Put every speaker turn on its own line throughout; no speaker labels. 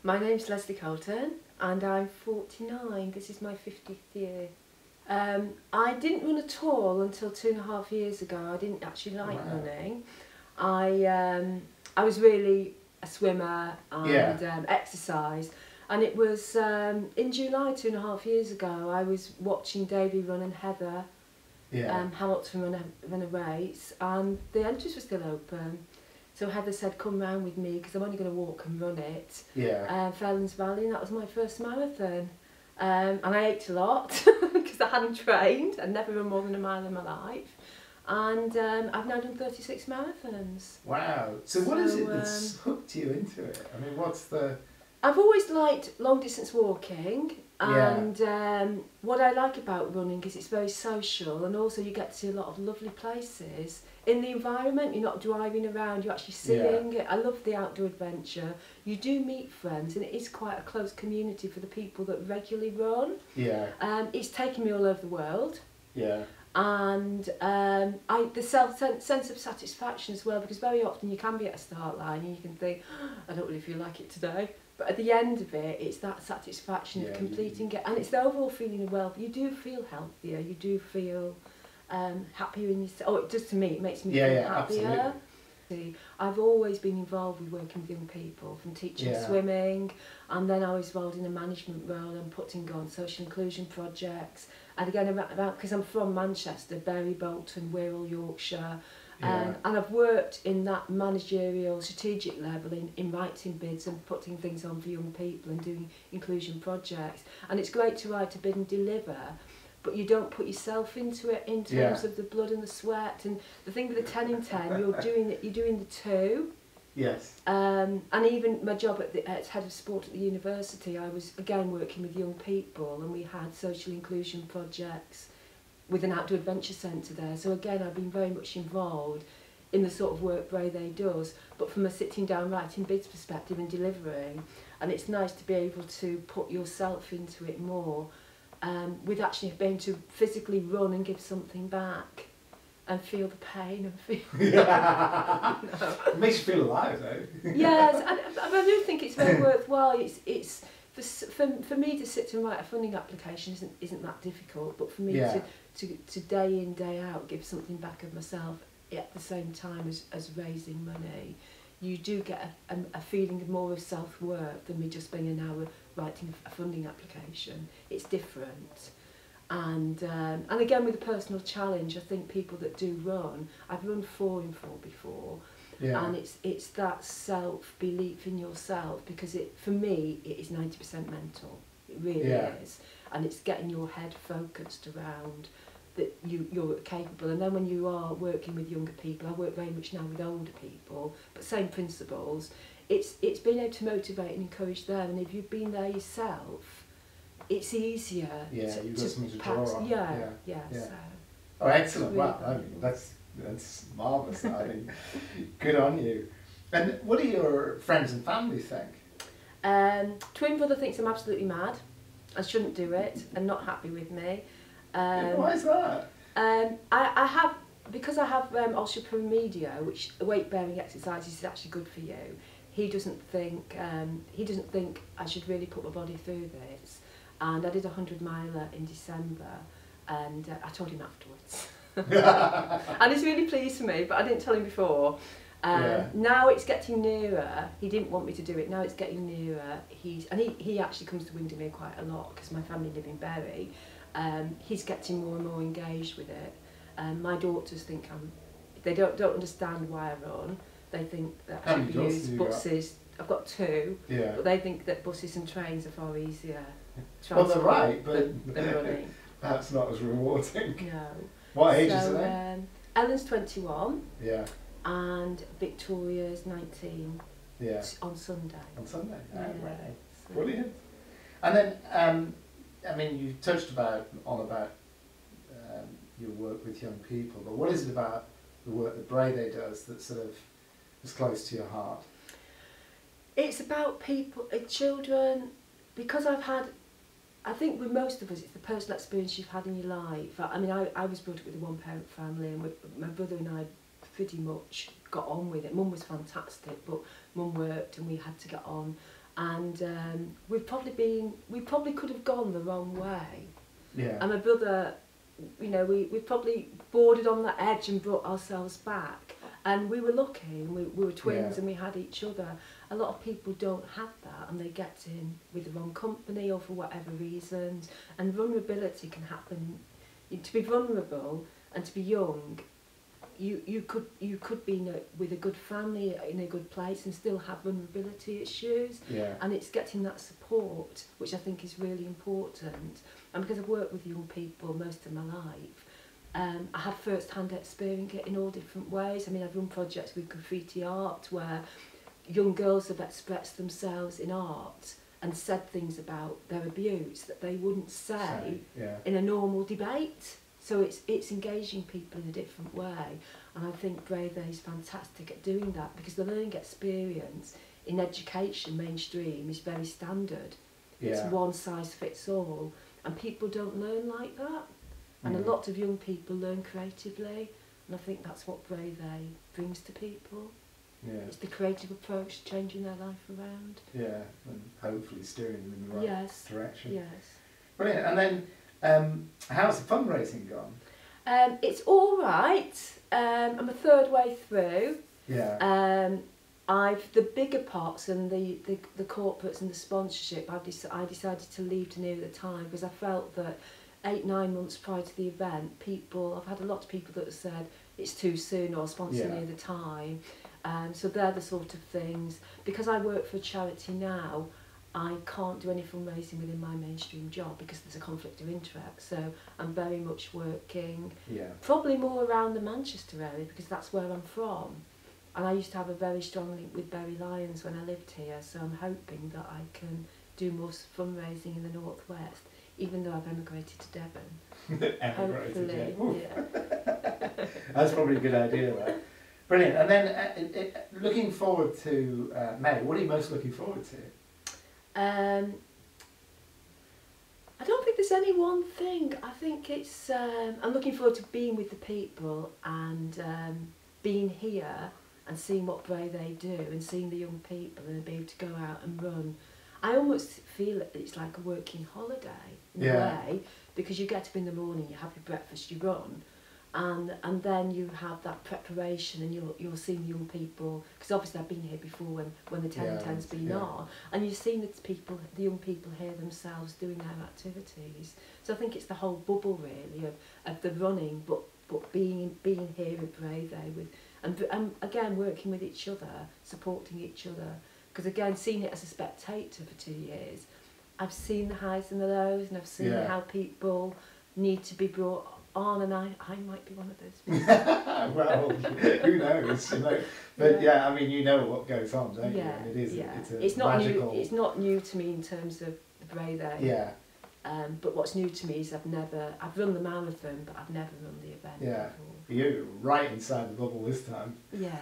My name's Lesley Coulton and I'm 49. This is my 50th year. I didn't run at all until 2.5 years ago. I didn't actually like running. I was really a swimmer and exercise. And it was in July 2.5 years ago, I was watching Davey run and Heather Hamilton run a race, and the entries were still open. So Heather said, come round with me because I'm only going to walk and run it. Felons Valley, and that was my first marathon. And I ate a lot because I hadn't trained. I'd never run more than a mile in my life. And I've now done 36 marathons.
Wow. So what is it that's hooked you into it? I mean, what's the...
I've always liked long distance walking, and what I like about running is it's very social, and also you get to see a lot of lovely places in the environment. You're not driving around, you're actually seeing it. I love the outdoor adventure. You do meet friends, and it is quite a close community for the people that regularly run. It's taken me all over the world. And the sense of satisfaction as well, because very often you can be at a start line and you can think, oh, I don't really feel like it today. But at the end of it, it's that satisfaction of completing it, and it's the overall feeling of well. You do feel healthier. You do feel happier in yourself. Oh, it does to me. It makes me feel happier. Absolutely. I've always been involved with working with young people, from teaching swimming, and then I was involved in a management role and putting on social inclusion projects. And again, because I'm from Manchester, Bury, Bolton, Wirral, Yorkshire. And I've worked in that managerial, strategic level in writing bids and putting things on for young people and doing inclusion projects. And it's great to write a bid and deliver, but you don't put yourself into it in terms of the blood and the sweat. And the thing with the 10 in 10, you're doing the two. And even my job as head of sport at the university, I was again working with young people, and we had social inclusion projects with an outdoor adventure centre there. So again, I've been very much involved in the sort of work Brayday does, but from a sitting down writing bids perspective and delivering. And it's nice to be able to put yourself into it more, with actually being able to physically run and give something back and feel the pain and feel...
It makes you feel alive though.
Yes, and I do think it's very worthwhile. It's for me to sit and write a funding application isn't that difficult, but for me to day in, day out give something back of myself at the same time as raising money, you do get a feeling of more of self-worth than me just spending an hour writing a funding application. It's different. And again, with a personal challenge, I think people that do run, I've run 4 in 4 before, and it's that self-belief in yourself, because for me it is 90% mental. It really is, and it's getting your head focused around that you're capable. And then when you are working with younger people, I work very much now with older people, but same principles. It's being able to motivate and encourage them, and if you've been there yourself, it's easier
to draw on.
So.
Oh, excellent!
Really
wow, I mean, that's marvellous. I mean, good on you. And what do your friends and family think?
Twin brother thinks I'm absolutely mad and shouldn't do it, and not happy with me.
Why is that?
I have, because I have osteoporomedia, which weight-bearing exercise is actually good for you. He doesn't think I should really put my body through this. And I did a 100-miler in December, and I told him afterwards. And he's really pleased for me, but I didn't tell him before. Now it's getting nearer. He didn't want me to do it. Now it's getting nearer. He actually comes to Windermere quite a lot because my family live in Bury. He's getting more and more engaged with it. My daughters think they don't understand why I run. They think that I should use buses. I've got 2, but they think that buses and trains are far easier.
Well, they're right,
but
than running. Perhaps not as rewarding.
No.
What ages are they?
Ellen's 21.
And
Victoria's 19. On Sunday.
On Sunday. Oh, wow. So. Brilliant. And then, I mean, you touched on about your work with young people, but what is it about the work that Brayday does that sort of is close to your heart?
It's about people, children, because I think with most of us, it's the personal experience you've had in your life. I mean, I was brought up with a one-parent family, and my brother and I pretty much got on with it. Mum was fantastic, but Mum worked and we had to get on. and we probably could have gone the wrong way.
Yeah.
And my brother, you know, we probably boarded on that edge and brought ourselves back. And we were lucky, and we were twins, and we had each other. A lot of people don't have that, and they get in with the wrong company or for whatever reasons. And vulnerability can happen. To be vulnerable and to be young, you could be with a good family in a good place and still have vulnerability issues.
Yeah.
And it's getting that support, which I think is really important. And because I've worked with young people most of my life, I have first-hand experience in all different ways. I mean, I've run projects with graffiti art where young girls have expressed themselves in art and said things about their abuse that they wouldn't say in a normal debate. So it's engaging people in a different way. And I think Brave is fantastic at doing that, because the learning experience in education, mainstream, is very standard.
Yeah.
It's one size fits all. And people don't learn like that. And a lot of young people learn creatively, and I think that's what Brave brings to people.
Yeah.
It's the creative approach to changing their life around.
Yeah, and hopefully steering them in the right direction.
Yes.
Brilliant. And then, how's the fundraising gone?
It's all right. I'm a third way through.
Yeah.
The bigger parts and the corporates and the sponsorship, I decided to leave to near the time, because I felt that 8-9 months prior to the event, I've had a lot of people that have said it's too soon or sponsor near the time. So they're the sort of things. Because I work for a charity now, I can't do any fundraising within my mainstream job because there's a conflict of interest. So I'm very much working, probably more around the Manchester area, because that's where I'm from. And I used to have a very strong link with Bury Lions when I lived here, so I'm hoping that I can do more fundraising in the northwest, even though I've emigrated to Devon.
Emigrated,
hopefully,
yeah. That's probably a good idea, though. Brilliant. And then looking forward to May, what are you most looking forward to?
I don't think there's any one thing. I think it's I'm looking forward to being with the people and being here and seeing what Brave they do and seeing the young people and be able to go out and run. I almost feel it's like a working holiday in a way, because you get up in the morning, you have your breakfast, you run, and then you have that preparation, and you're seeing the young people, because obviously I've been here before when the 10 and 10's been on, and you've seen the young people here themselves doing their activities. So I think it's the whole bubble really of the running, but being here at Brave with and again working with each other, supporting each other. Because again, seeing it as a spectator for 2 years, I've seen the highs and the lows, and I've seen how people need to be brought on, and I might be one of those people.
Well, who knows? You know? But I mean, you know what goes on, don't you? And it is. It's not magical.
New. It's not new to me in terms of the Brave.
Yeah.
But what's new to me is I've run the marathon, but I've never run the event before.
You're right inside the bubble this time.
Yeah.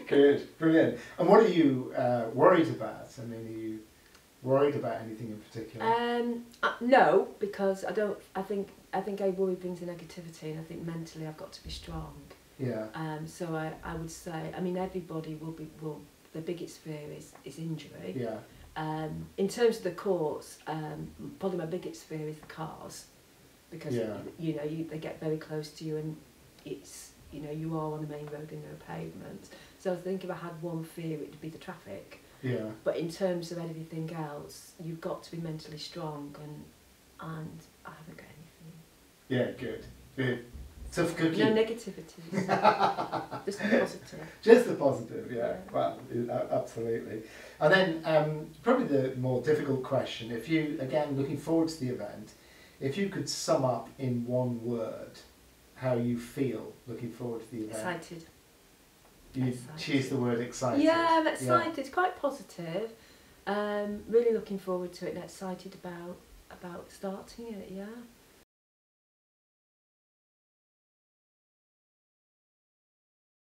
Good, brilliant. And what are you worried about? I mean, are you worried about anything in particular?
No, because I don't. I think worry brings a negativity, and I think mentally I've got to be strong.
Yeah.
So I would say, I mean, everybody will. The biggest fear is injury.
Yeah.
In terms of the course, probably my biggest fear is the cars, because they get very close to you, and it's you are on a main road and no pavement. So I think if I had one fear, it would be the traffic.
Yeah.
But in terms of everything else, you've got to be mentally strong, and I haven't got anything.
Yeah, good. Tough cookie.
No negativities. Just the positive.
Just the positive, yeah. Well, absolutely. And then probably the more difficult question, if you, again, looking forward to the event, if you could sum up in one word how you feel looking forward to the event.
Excited.
You choose the word excited.
Yeah, I'm excited. It's quite positive. Really looking forward to it and excited about starting it, yeah.